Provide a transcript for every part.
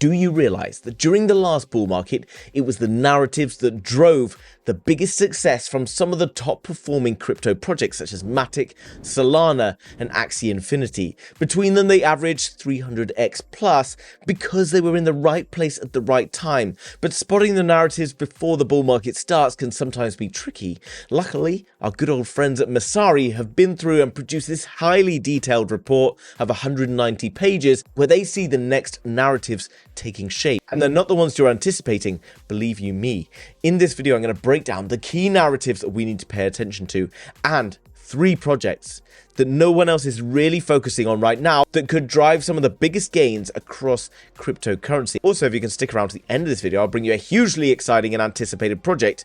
Do you realize that during the last bull market, it was the narratives that drove the biggest success from some of the top performing crypto projects such as Matic, Solana, and Axie Infinity? Between them, they averaged 300x plus because they were in the right place at the right time. But spotting the narratives before the bull market starts can sometimes be tricky. Luckily, our good old friends at MEXC have been through and produced this highly detailed report of 190 pages where they see the next narratives taking shape. And they're not the ones you're anticipating, believe you me. In this video, I'm going to break down the key narratives that we need to pay attention to and 3 projects that no one else is really focusing on right now that could drive some of the biggest gains across cryptocurrency. Also, if you can stick around to the end of this video, I'll bring you a hugely exciting and anticipated project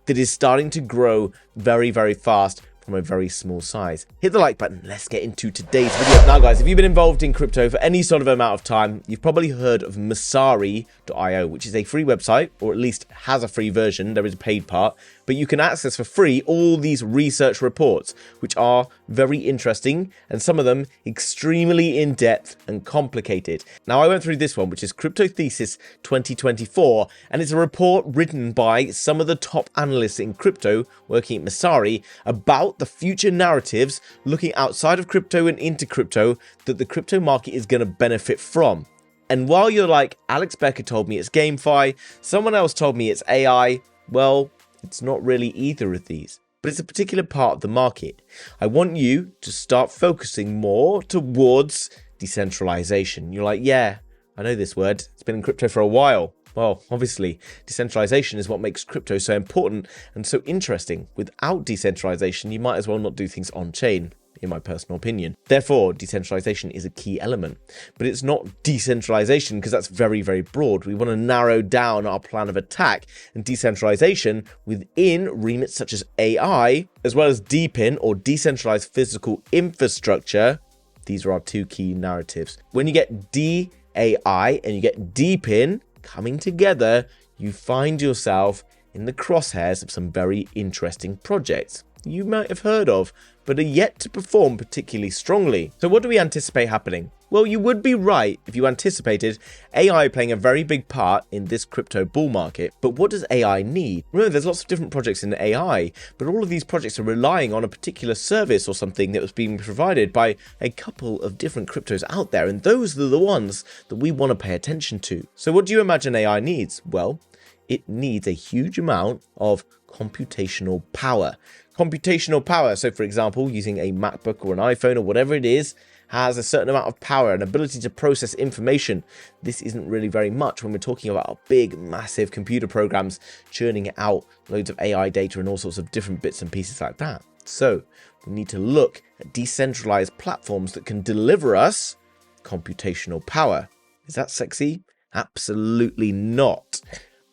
that is starting to grow very, very fast from a very small size. Hit the like button. Let's get into today's video. Now, guys, if you've been involved in crypto for any sort of amount of time, you've probably heard of MEXC.io, which is a free website, or at least has a free version. There is a paid part, but you can access for free all these research reports, which are very interesting, and some of them extremely in-depth and complicated. Now, I went through this one, which is Crypto Thesis 2024, and it's a report written by some of the top analysts in crypto working at MEXC about the future narratives looking outside of crypto and into crypto that the crypto market is going to benefit from. And while you're like, Alex Becker told me it's GameFi, someone else told me it's AI, well, it's not really either of these, but it's a particular part of the market. I want you to start focusing more towards decentralization. You're like, yeah, I know this word. It's been in crypto for a while. Well, obviously, decentralization is what makes crypto so important and so interesting. Without decentralization, you might as well not do things on-chain, in my personal opinion. Therefore, decentralization is a key element. But it's not decentralization because that's very, very broad. We want to narrow down our plan of attack, and decentralization within remits such as AI, as well as DePIN or decentralized physical infrastructure. These are our 2 key narratives. When you get DAI and you get DePIN coming together, you find yourself in the crosshairs of some very interesting projects you might have heard of, but are yet to perform particularly strongly. So what do we anticipate happening? Well, you would be right if you anticipated AI playing a very big part in this crypto bull market. But what does AI need? Remember, there's lots of different projects in AI, but all of these projects are relying on a particular service or something that was being provided by a couple of different cryptos out there. And those are the ones that we want to pay attention to. So what do you imagine AI needs? Well, it needs a huge amount of computational power. Computational power. So for example, using a MacBook or an iPhone or whatever it is, has a certain amount of power and ability to process information. This isn't really very much when we're talking about big, massive computer programs churning out loads of AI data and all sorts of different bits and pieces like that. So we need to look at decentralized platforms that can deliver us computational power. Is that sexy? Absolutely not.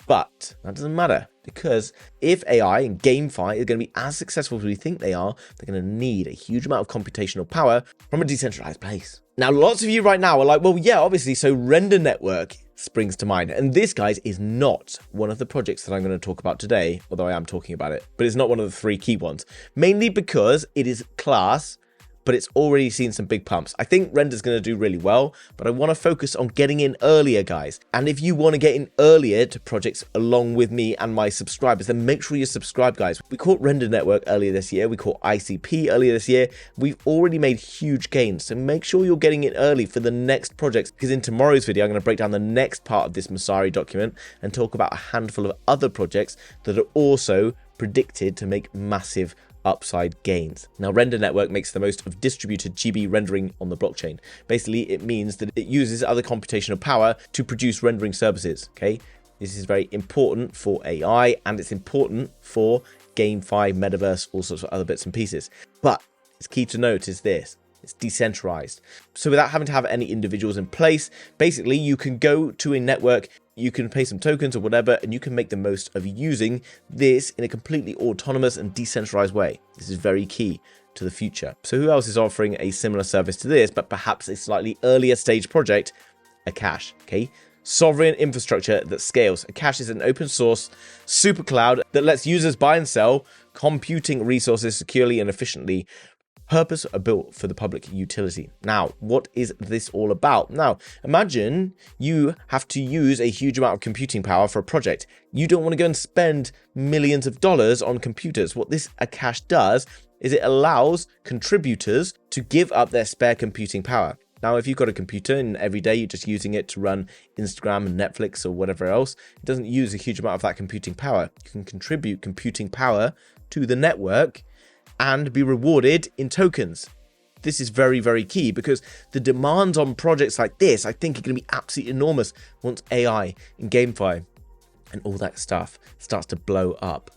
But that doesn't matter, because if AI and GameFi are going to be as successful as we think they are, they're going to need a huge amount of computational power from a decentralized place. Now, lots of you right now are like, well, yeah, obviously, so Render Network springs to mind. And this, guys, is not one of the projects that I'm going to talk about today, although I am talking about it, but it's not one of the 3 key ones, mainly because it is class, but it's already seen some big pumps. I think Render's going to do really well, but I want to focus on getting in earlier, guys. And if you want to get in earlier to projects along with me and my subscribers, then make sure you subscribe, guys. We caught Render Network earlier this year. We caught ICP earlier this year. We've already made huge gains. So make sure you're getting in early for the next projects, because in tomorrow's video, I'm going to break down the next part of this MEXC document and talk about a handful of other projects that are also predicted to make massive upside gains. Now, Render Network makes the most of distributed GB rendering on the blockchain. Basically, it means that it uses other computational power to produce rendering services, okay? This is very important for AI, and it's important for GameFi, Metaverse, all sorts of other bits and pieces. But it's key to note is this: it's decentralized. So without having to have any individuals in place, basically you can go to a network, you can pay some tokens or whatever, and you can make the most of using this in a completely autonomous and decentralized way. This is very key to the future. So who else is offering a similar service to this, but perhaps a slightly earlier stage project? Akash, okay? Sovereign infrastructure that scales. Akash is an open source super cloud that lets users buy and sell computing resources securely and efficiently purpose are built for the public utility. Now, what is this all about? Now, imagine you have to use a huge amount of computing power for a project. You don't want to go and spend millions of dollars on computers. What this cache does is it allows contributors to give up their spare computing power. Now, if you've got a computer and every day you're just using it to run Instagram and Netflix or whatever else, it doesn't use a huge amount of that computing power. You can contribute computing power to the network and be rewarded in tokens. This is very, very key because the demands on projects like this, I think, are going to be absolutely enormous once AI and GameFi and all that stuff starts to blow up.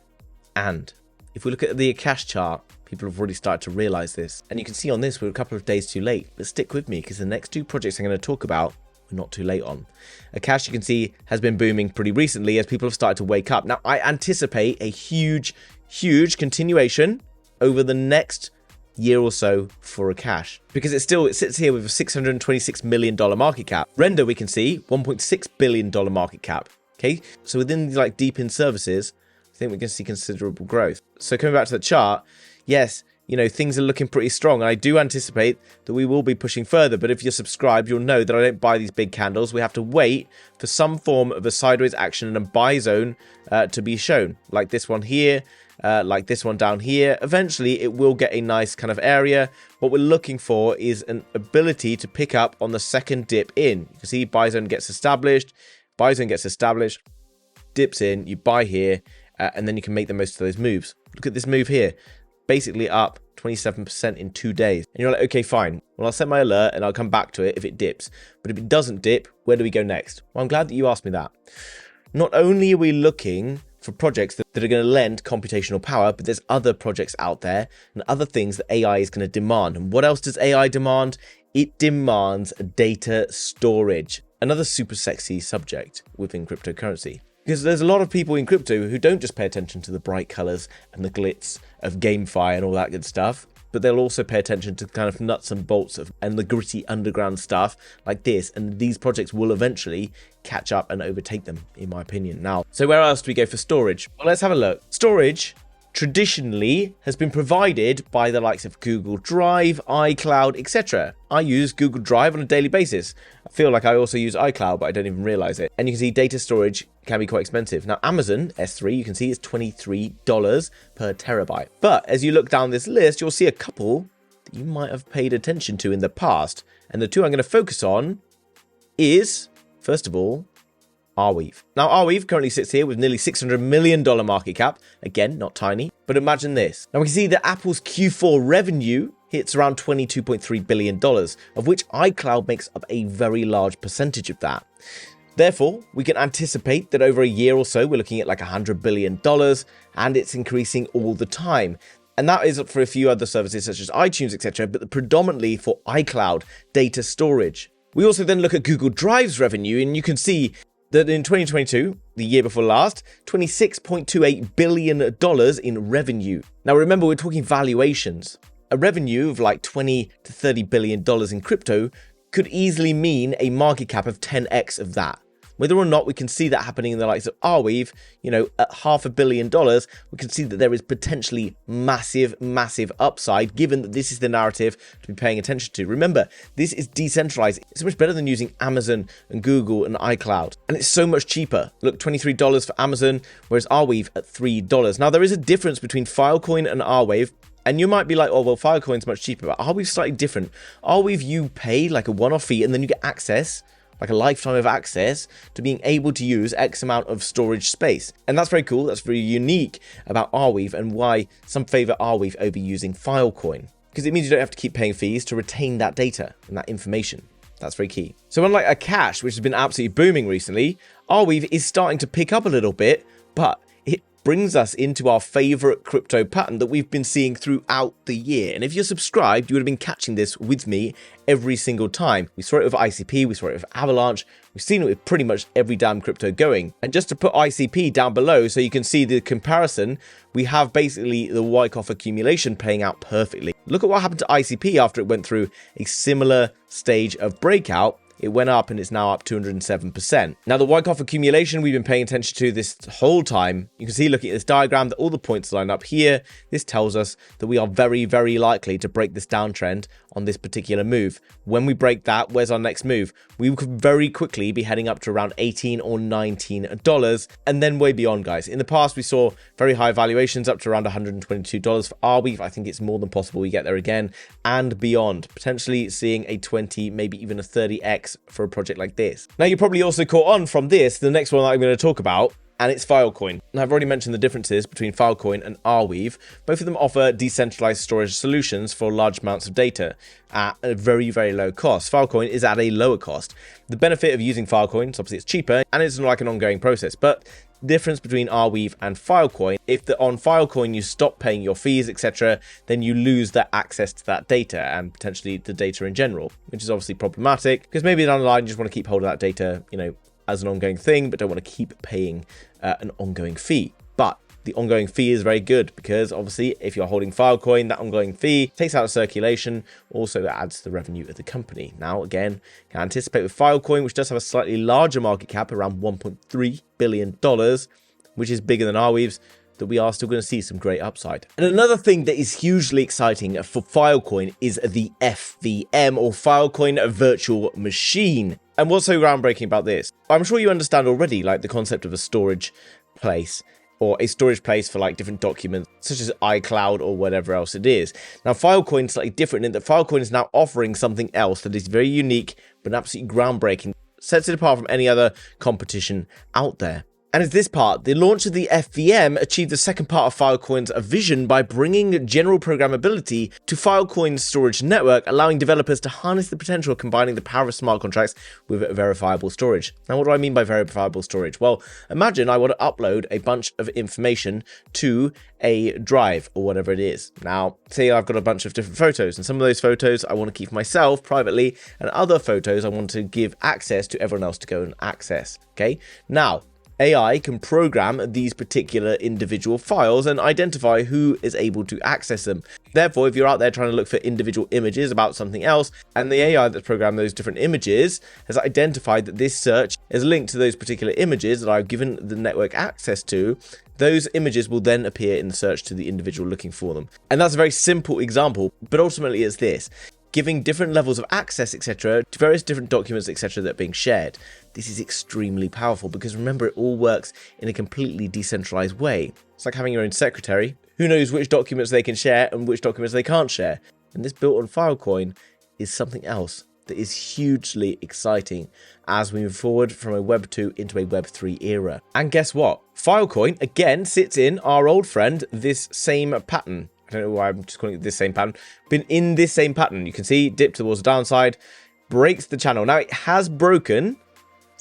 And if we look at the cache chart, people have already started to realize this. And you can see on this, we're a couple of days too late. But stick with me because the next two projects I'm going to talk about, we're not too late on. Cache, you can see, has been booming pretty recently as people have started to wake up. Now, I anticipate a huge continuation over the next year or so for a cache because it sits here with a $626 million market cap. Render, we can see, $1.6 billion market cap. Okay, so within these like deep in services, I think we're going to see considerable growth. So coming back to the chart, yes, you know, things are looking pretty strong. And I do anticipate that we will be pushing further. But if you're subscribed, you'll know that I don't buy these big candles. We have to wait for some form of a sideways action and a buy zone to be shown, like this one here, like this one down here. Eventually, it will get a nice kind of area. What we're looking for is an ability to pick up on the second dip in. You can see buy zone gets established, dips in, you buy here, and then you can make the most of those moves. Look at this move here. Basically up 27% in 2 days. And you're like, okay, fine. Well, I'll set my alert and I'll come back to it if it dips. But if it doesn't dip, where do we go next? Well, I'm glad that you asked me that. Not only are we looking for projects that are going to lend computational power, but there's other projects out there and other things that AI is going to demand. And what else does AI demand? It demands data storage. Another super sexy subject within cryptocurrency. Because there's a lot of people in crypto who don't just pay attention to the bright colors and the glitz of GameFi and all that good stuff, but they'll also pay attention to kind of nuts and bolts and the gritty underground stuff like this. And these projects will eventually catch up and overtake them, in my opinion. Now, so where else do we go for storage? Well, let's have a look. Storage traditionally has been provided by the likes of Google Drive, iCloud, etc. I use Google Drive on a daily basis. I feel like I also use iCloud, but I don't even realize it. And you can see data storage can be quite expensive. Now, Amazon S3, you can see, is $23 per terabyte. But as you look down this list, you'll see a couple that you might have paid attention to in the past. And the two I'm going to focus on is, first of all, Arweave. Now, Arweave currently sits here with nearly $600 million market cap. Again, not tiny, but imagine this. Now, we can see that Apple's Q4 revenue hits around $22.3 billion, of which iCloud makes up a very large percentage of that. Therefore, we can anticipate that over a year or so, we're looking at like $100 billion, and it's increasing all the time. And that is for a few other services such as iTunes, etc., but predominantly for iCloud data storage. We also then look at Google Drive's revenue, and you can see that in 2022, the year before last, $26.28 billion in revenue. Now remember, we're talking valuations. A revenue of like $20 to $30 billion in crypto could easily mean a market cap of 10x of that. Whether or not we can see that happening in the likes of Arweave, you know, at $500 million, we can see that there is potentially massive upside, given that this is the narrative to be paying attention to. Remember, this is decentralized. It's so much better than using Amazon and Google and iCloud. And it's so much cheaper. Look, $23 for Amazon, whereas Arweave at $3. Now, there is a difference between Filecoin and Arweave. And you might be like, oh, well, Filecoin's much cheaper, but Arweave's slightly different. Arweave, you pay like a one-off fee and then you get access, like a lifetime of access to being able to use X amount of storage space. And that's very cool. That's very unique about Arweave and why some favor Arweave over using Filecoin. Because it means you don't have to keep paying fees to retain that data and that information. That's very key. So unlike a cache, which has been absolutely booming recently, Arweave is starting to pick up a little bit, but it brings us into our favorite crypto pattern that we've been seeing throughout the year. And if you're subscribed, you would have been catching this with me every single time. We saw it with ICP, we saw it with Avalanche, we've seen it with pretty much every damn crypto going. And just to put ICP down below so you can see the comparison, we have basically the Wyckoff accumulation playing out perfectly. Look at what happened to ICP after it went through a similar stage of breakout it went up and it's now up 207%. Now, the Wyckoff accumulation we've been paying attention to this whole time, you can see, looking at this diagram, that all the points line up here. This tells us that we are very, very likely to break this downtrend on this particular move. When we break that, where's our next move? We could very quickly be heading up to around $18 or $19 and then way beyond, guys. In the past, we saw very high valuations up to around $122 for Arweave. I think it's more than possible we get there again and beyond, potentially seeing a 20, maybe even a 30x for a project like this. Now, you're probably also caught on from this, the next one that I'm going to talk about, and it's Filecoin. Now, I've already mentioned the differences between Filecoin and Arweave. Both of them offer decentralized storage solutions for large amounts of data at a very, very low cost. Filecoin is at a lower cost. The benefit of using Filecoin is obviously it's cheaper and it's like an ongoing process, but the difference between Arweave and Filecoin, if on Filecoin you stop paying your fees, etc., then you lose that access to that data and potentially the data in general, which is obviously problematic because maybe down the line you just want to keep hold of that data, as an ongoing thing, but don't want to keep paying an ongoing fee. But the ongoing fee is very good because obviously if you're holding Filecoin, that ongoing fee takes out of circulation, also that adds to the revenue of the company. Now, again, you can anticipate with Filecoin, which does have a slightly larger market cap, around $1.3 billion, which is bigger than Arweave's, that we are still going to see some great upside. And another thing that is hugely exciting for Filecoin is the FVM, or Filecoin Virtual Machine. And what's so groundbreaking about this? I'm sure you understand already, like the concept of a storage place, or a storage place for like different documents, such as iCloud or whatever else it is. Now, Filecoin is slightly different in that Filecoin is now offering something else that is very unique, but absolutely groundbreaking, sets it apart from any other competition out there. And as this part, the launch of the FVM achieved the second part of Filecoin's vision by bringing general programmability to Filecoin's storage network, allowing developers to harness the potential of combining the power of smart contracts with verifiable storage. Now, what do I mean by verifiable storage? Well, imagine I want to upload a bunch of information to a drive or whatever it is. Now, say I've got a bunch of different photos, and some of those photos I want to keep for myself privately, and other photos I want to give access to everyone else to go and access. Okay, now, AI can program these particular individual files and identify who is able to access them. Therefore, if you're out there trying to look for individual images about something else, and the AI that's programmed those different images has identified that this search is linked to those particular images that I've given the network access to, those images will then appear in the search to the individual looking for them. And that's a very simple example, but ultimately it's this: giving different levels of access, etc., to various different documents, etc., that are being shared. This is extremely powerful because remember, it all works in a completely decentralized way. It's like having your own secretary. Who knows which documents they can share and which documents they can't share? And this built on Filecoin is something else that is hugely exciting as we move forward from a Web 2 into a Web 3 era. And guess what? Filecoin, again, sits in our old friend, this same pattern. I don't know why I'm just calling it this same pattern. Been in this same pattern. You can see dip towards the downside, breaks the channel. Now it has broken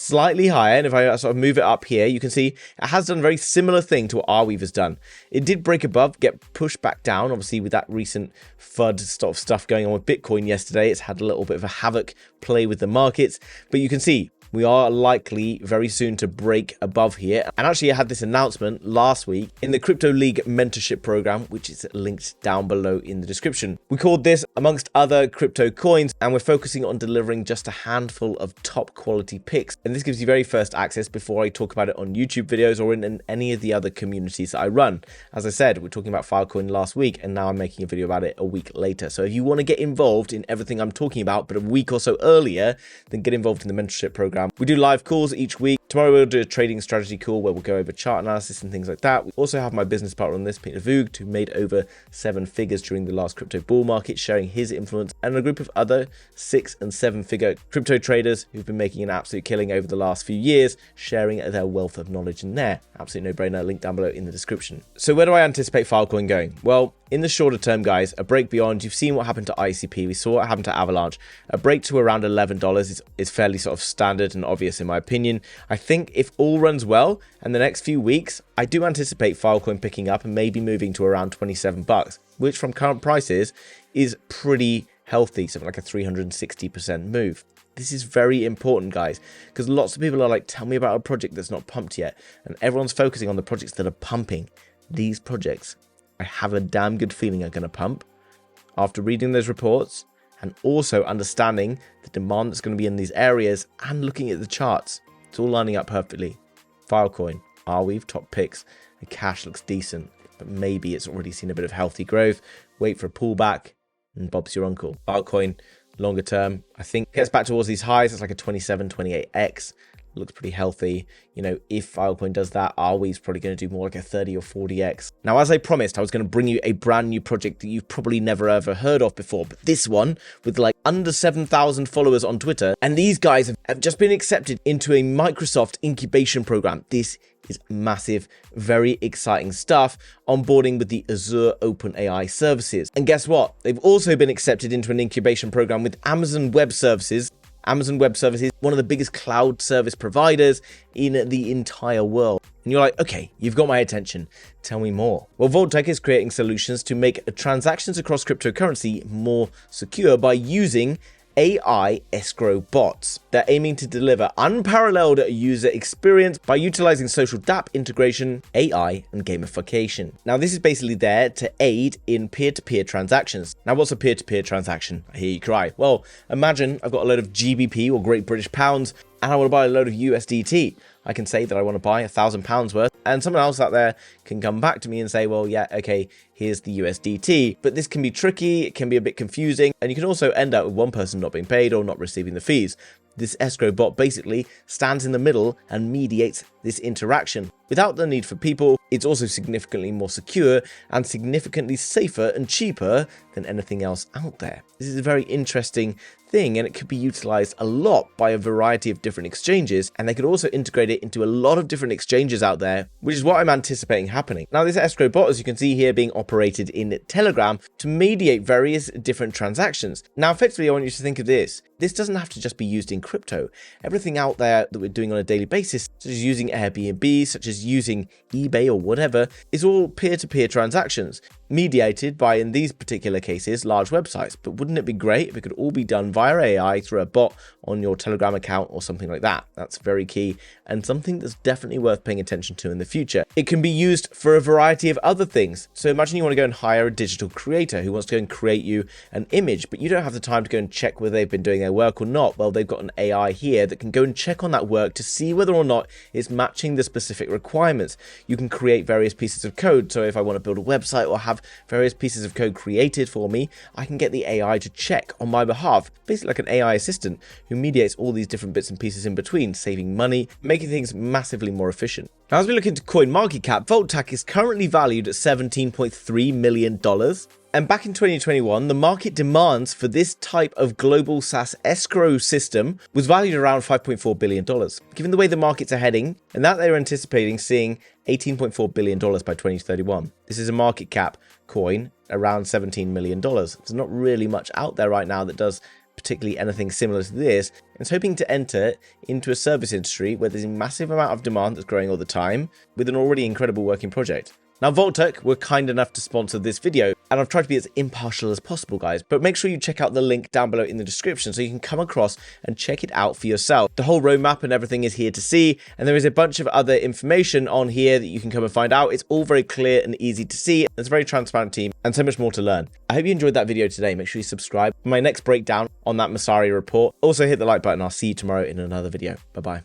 slightly higher, and if I sort of move it up here, you can see it has done a very similar thing to what Arweave has done. It did break above, get pushed back down, obviously with that recent FUD sort of stuff going on with Bitcoin yesterday. It's had a little bit of a havoc play with the markets, but you can see we are likely very soon to break above here. And actually, I had this announcement last week in the Crypto League mentorship program, which is linked down below in the description. We called this amongst other crypto coins, and we're focusing on delivering just a handful of top quality picks. And this gives you very first access before I talk about it on YouTube videos or in any of the other communities that I run. As I said, we're talking about Filecoin last week, and now I'm making a video about it a week later. So if you want to get involved in everything I'm talking about, but a week or so earlier, then get involved in the mentorship program. We do live calls each week. Tomorrow we'll do a trading strategy call where we'll go over chart analysis and things like that. We also have my business partner on this, Peter Voog, who made over 7 figures during the last crypto bull market, sharing his influence, and a group of other 6- and 7-figure crypto traders who've been making an absolute killing over the last few years, sharing their wealth of knowledge in there. Absolute no-brainer, link down below in the description. So where do I anticipate Filecoin going? Well, in the shorter term, guys, a break beyond, you've seen what happened to ICP, we saw what happened to Avalanche. A break to around $11 is fairly sort of standard and obvious in my opinion. I think if all runs well in the next few weeks, I do anticipate Filecoin picking up and maybe moving to around 27 bucks, which from current prices is pretty healthy, something like a 360% move. This is very important, guys, because lots of people are like, tell me about a project that's not pumped yet, and everyone's focusing on the projects that are pumping. These projects, I have a damn good feeling are going to pump. After reading those reports and also understanding the demand that's going to be in these areas and looking at the charts. It's all lining up perfectly. Filecoin, Arweave, top picks. The cash looks decent, but maybe it's already seen a bit of healthy growth. Wait for a pullback, and Bob's your uncle. Filecoin, longer term, I think gets back towards these highs. It's like a 27, 28x. Looks pretty healthy. You know, if Filecoin does that, Arweave's probably going to do more like a 30 or 40x. Now, as I promised, I was going to bring you a brand new project that you've probably never ever heard of before, but this one with like under 7,000 followers on Twitter, and these guys have just been accepted into a Microsoft incubation program. This is massive, very exciting stuff, onboarding with the Azure OpenAI services. And guess what? They've also been accepted into an incubation program with Amazon Web Services. Amazon Web Services, one of the biggest cloud service providers in the entire world. And you're like, okay, you've got my attention. Tell me more. Well, Vault-Tec is creating solutions to make transactions across cryptocurrency more secure by using AI escrow bots. They're aiming to deliver unparalleled user experience by utilizing social dApp integration, AI, and gamification. Now, this is basically there to aid in peer-to-peer transactions. Now, what's a peer-to-peer transaction? I hear you cry. Well, imagine I've got a load of GBP or Great British Pounds and I want to buy a load of USDT. I can say that I want to buy £1,000 worth, and someone else out there can come back to me and say, well, yeah, okay, here's the USDT. But this can be tricky, it can be a bit confusing, and you can also end up with one person not being paid or not receiving the fees. This escrow bot basically stands in the middle and mediates this interaction. Without the need for people, it's also significantly more secure and significantly safer and cheaper than anything else out there. This is a very interesting thing, and it could be utilized a lot by a variety of different exchanges, and they could also integrate it into a lot of different exchanges out there, which is what I'm anticipating happening. Now, this escrow bot, as you can see here, being operated in Telegram to mediate various different transactions. Now, effectively, I want you to think of this. This doesn't have to just be used in crypto. Everything out there that we're doing on a daily basis, such as using Airbnb, such as using eBay or whatever, is all peer-to-peer transactions, mediated by, in these particular cases, large websites. But wouldn't it be great if it could all be done via AI through a bot on your Telegram account or something like that? That's very key and something that's definitely worth paying attention to in the future. It can be used for a variety of other things. So imagine you want to go and hire a digital creator who wants to go and create you an image, but you don't have the time to go and check whether they've been doing their work or not. Well, they've got an AI here that can go and check on that work to see whether or not it's matching the specific requirements. You can create various pieces of code. So if I want to build a website or have various pieces of code created for me, I can get the AI to check on my behalf, basically like an AI assistant who mediates all these different bits and pieces in between, saving money, making things massively more efficient. Now, as we look into coin market cap, Vault-Tec is currently valued at $17.3 million. And back in 2021, the market demands for this type of global SaaS escrow system was valued around $5.4 billion. Given the way the markets are heading, and that they're anticipating seeing $18.4 billion by 2031. This is a market cap coin around $17 million. There's not really much out there right now that does particularly anything similar to this. It's hoping to enter into a service industry where there's a massive amount of demand that's growing all the time with an already incredible working project. Now, Vault-Tec were kind enough to sponsor this video, and I've tried to be as impartial as possible, guys, but make sure you check out the link down below in the description so you can come across and check it out for yourself. The whole roadmap and everything is here to see, and there is a bunch of other information on here that you can come and find out. It's all very clear and easy to see. It's a very transparent team and so much more to learn. I hope you enjoyed that video today. Make sure you subscribe for my next breakdown on that Messari report. Also hit the like button. I'll see you tomorrow in another video. Bye-bye.